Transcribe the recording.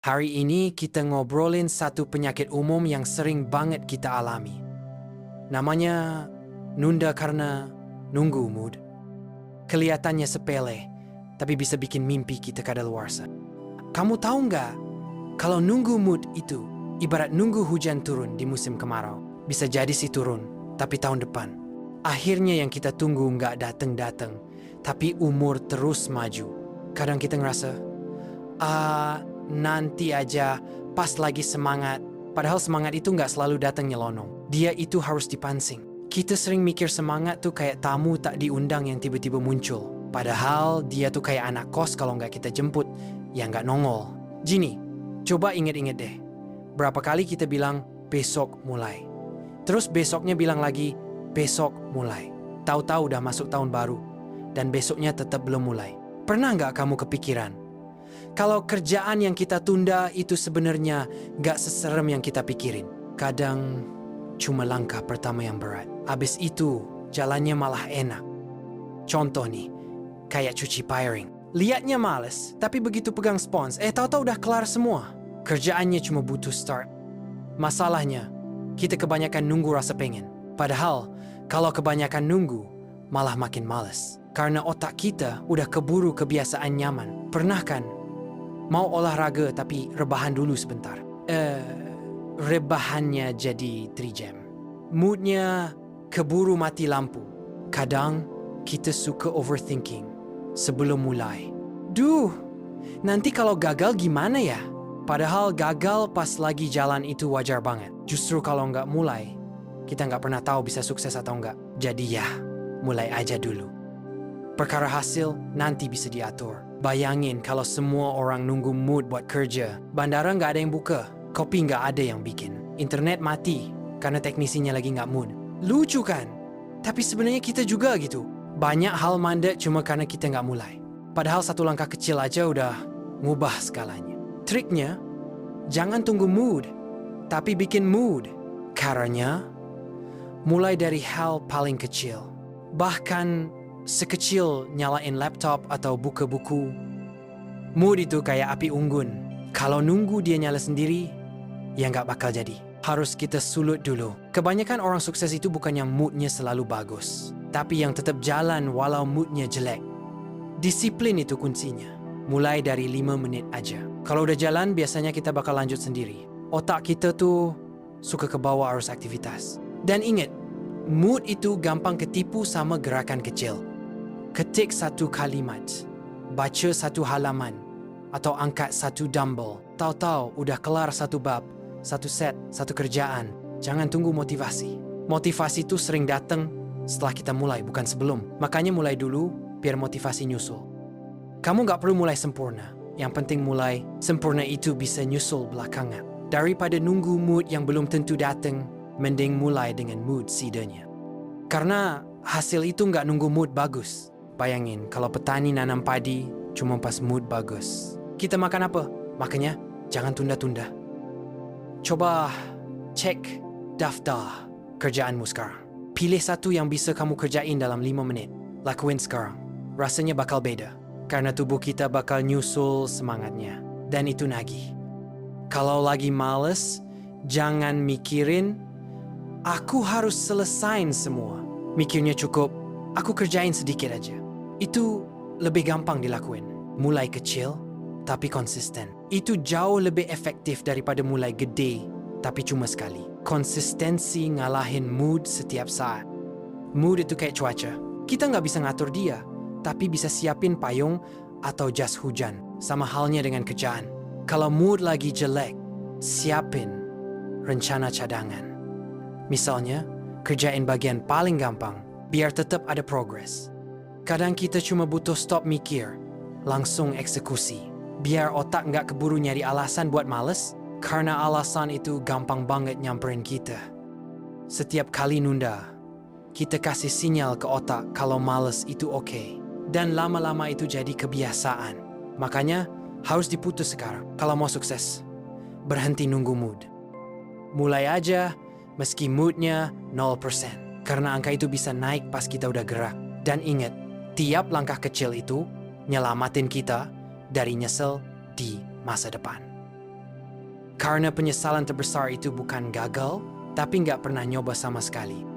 Hari ini kita ngobrolin satu penyakit umum yang sering banget kita alami. Namanya nunda karena nunggu mood. Kelihatannya sepele, tapi bisa bikin mimpi kita kadaluarsa. Kamu tahu nggak, kalau nunggu mood itu ibarat nunggu hujan turun di musim kemarau. Bisa jadi sih turun, tapi tahun depan. Akhirnya yang kita tunggu nggak dateng-dateng, tapi umur terus maju. Kadang kita ngerasa, nanti aja pas lagi semangat. Padahal semangat itu nggak selalu datang nyelonong. Dia itu harus dipancing. Kita sering mikir semangat tuh kayak tamu tak diundang yang tiba-tiba muncul. Padahal dia tuh kayak anak kos kalau nggak kita jemput, ya nggak nongol. Gini, coba inget-inget deh. Berapa kali kita bilang, besok mulai. Terus besoknya bilang lagi, besok mulai. Tahu-tahu udah masuk tahun baru, dan besoknya tetap belum mulai. Pernah nggak kamu kepikiran? Kalau kerjaan yang kita tunda itu sebenarnya gak seserem yang kita pikirin. Kadang cuma langkah pertama yang berat. Abis itu jalannya malah enak. Contoh nih, kayak cuci piring. Lihatnya males, tapi begitu pegang spons, tahu-tahu udah kelar semua. Kerjaannya cuma butuh start. Masalahnya, kita kebanyakan nunggu rasa pengen. Padahal, kalau kebanyakan nunggu, malah makin males. Karena otak kita udah keburu kebiasaan nyaman. Pernah kan? Mau olahraga tapi rebahan dulu sebentar. Rebahannya jadi 3 jam. Moodnya keburu mati lampu. Kadang kita suka overthinking sebelum mulai. Duh, nanti kalau gagal gimana ya? Padahal gagal pas lagi jalan itu wajar banget. Justru kalau nggak mulai, kita nggak pernah tahu bisa sukses atau nggak. Jadi ya, mulai aja dulu. Perkara hasil nanti bisa diatur. Bayangin kalau semua orang nunggu mood buat kerja. Bandara nggak ada yang buka, kopi nggak ada yang bikin. Internet mati karena teknisinya lagi nggak mood. Lucu kan? Tapi sebenarnya kita juga gitu. Banyak hal mandek cuma karena kita nggak mulai. Padahal satu langkah kecil aja udah ngubah skalanya. Triknya, jangan tunggu mood, tapi bikin mood. Caranya, mulai dari hal paling kecil. Bahkan sekecil nyalain laptop atau buka buku. Mood itu kayak api unggun. Kalau nunggu dia nyala sendiri, ya nggak bakal jadi. Harus kita sulut dulu. Kebanyakan orang sukses itu bukan yang moodnya selalu bagus, tapi yang tetap jalan walau moodnya jelek. Disiplin itu kuncinya. Mulai dari 5 menit aja. Kalau udah jalan, biasanya kita bakal lanjut sendiri. Otak kita tuh suka kebawa arus aktivitas. Dan ingat, mood itu gampang ketipu sama gerakan kecil. Ketik satu kalimat, baca satu halaman, atau angkat satu dumbbell. Tahu-tahu udah kelar satu bab, satu set, satu kerjaan. Jangan tunggu motivasi. Motivasi itu sering datang setelah kita mulai, bukan sebelum. Makanya mulai dulu, biar motivasi nyusul. Kamu nggak perlu mulai sempurna. Yang penting mulai, sempurna itu bisa nyusul belakangan. Daripada nunggu mood yang belum tentu datang, mending mulai dengan mood seedanya. Karena hasil itu nggak nunggu mood bagus. Bayangin kalau petani nanam padi cuma pas mood bagus. Kita makan apa? Makanya jangan tunda-tunda. Coba cek daftar kerjaanmu sekarang. Pilih satu yang bisa kamu kerjain dalam 5 menit. Lakuin sekarang. Rasanya bakal beda. Karena tubuh kita bakal nyusul semangatnya. Dan itu nagih. Kalau lagi males, jangan mikirin aku harus selesain semua. Mikirnya cukup, aku kerjain sedikit aja. Itu lebih gampang dilakuin. Mulai kecil, tapi konsisten. Itu jauh lebih efektif daripada mulai gede, tapi cuma sekali. Konsistensi ngalahin mood setiap saat. Mood itu kayak cuaca. Kita nggak bisa ngatur dia, tapi bisa siapin payung atau jas hujan. Sama halnya dengan kerjaan. Kalau mood lagi jelek, siapin rencana cadangan. Misalnya, kerjain bagian paling gampang, biar tetap ada progres. Kadang kita cuma butuh stop mikir, langsung eksekusi. Biar otak nggak keburu nyari alasan buat males, karena alasan itu gampang banget nyamperin kita. Setiap kali nunda, kita kasih sinyal ke otak kalau males itu oke. Dan lama-lama itu jadi kebiasaan. Makanya harus diputus sekarang kalau mau sukses. Berhenti nunggu mood. Mulai aja meski moodnya 0%. Karena angka itu bisa naik pas kita udah gerak. Dan ingat, tiap langkah kecil itu nyelamatin kita dari nyesel di masa depan. Karena penyesalan terbesar itu bukan gagal, tapi nggak pernah nyoba sama sekali.